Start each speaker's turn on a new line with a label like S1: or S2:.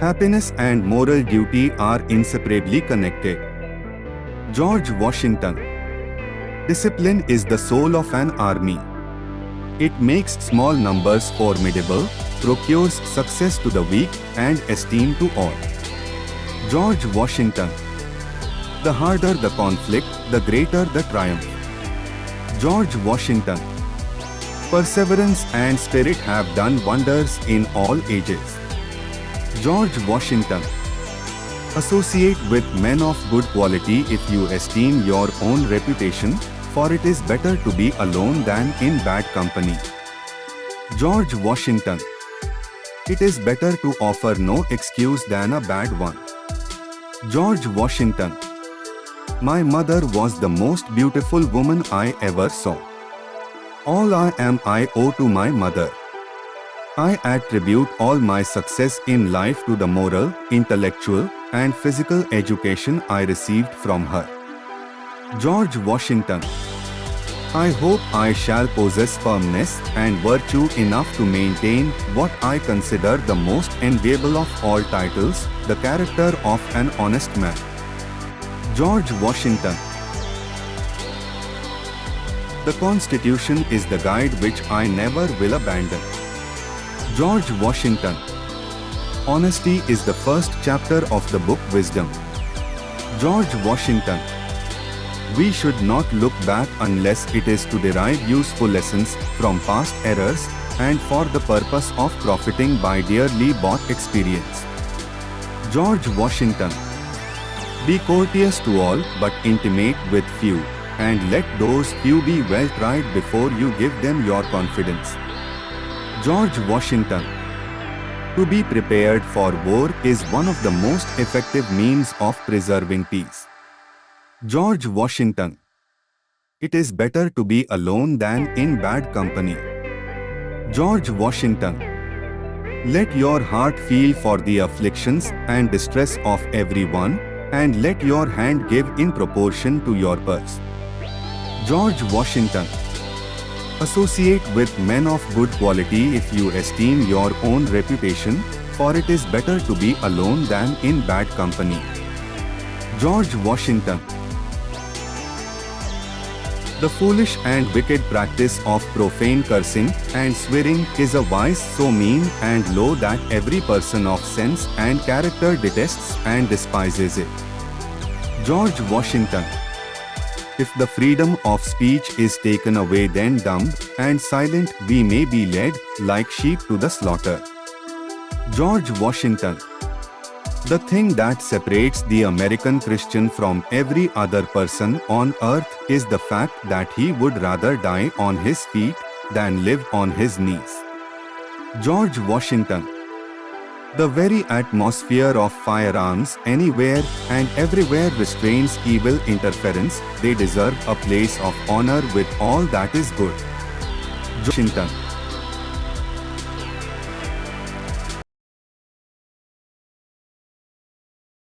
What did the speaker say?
S1: Happiness and moral duty are inseparably connected. George Washington. Discipline is the soul of an army. It makes small numbers formidable, procures success to the weak, and esteem to all. George Washington. The harder the conflict, the greater the triumph. George Washington. Perseverance and spirit have done wonders in all ages. George Washington. Associate with men of good quality if you esteem your own reputation, for it is better to be alone than in bad company. George Washington. It is better to offer no excuse than a bad one. George Washington. My mother was the most beautiful woman I ever saw. All I am I owe to my mother. I attribute all my success in life to the moral, intellectual, and physical education I received from her. George Washington. I hope I shall possess firmness and virtue enough to maintain what I consider the most enviable of all titles, the character of an honest man. George Washington. The Constitution is the guide which I never will abandon. George Washington. Honesty is the first chapter of the book Wisdom. George Washington. We should not look back unless it is to derive useful lessons from past errors and for the purpose of profiting by dearly bought experience. George Washington. Be courteous to all but intimate with few, and let those few be well tried before you give them your confidence. George Washington. To be prepared for war is one of the most effective means of preserving peace. George Washington. It is better to be alone than in bad company. George Washington. Let your heart feel for the afflictions and distress of everyone, and let your hand give in proportion to your purse. George Washington. Associate with men of good quality if you esteem your own reputation, for it is better to be alone than in bad company. George Washington. The foolish and wicked practice of profane cursing and swearing is a vice so mean and low that every person of sense and character detests and despises it. George Washington. If the freedom of speech is taken away, then dumb and silent we may be led like sheep to the slaughter. George Washington. The thing that separates the American Christian from every other person on earth is the fact that he would rather die on his feet than live on his knees. George Washington. The very atmosphere of firearms anywhere and everywhere restrains evil interference. They deserve a place of honor with all that is good. Washington.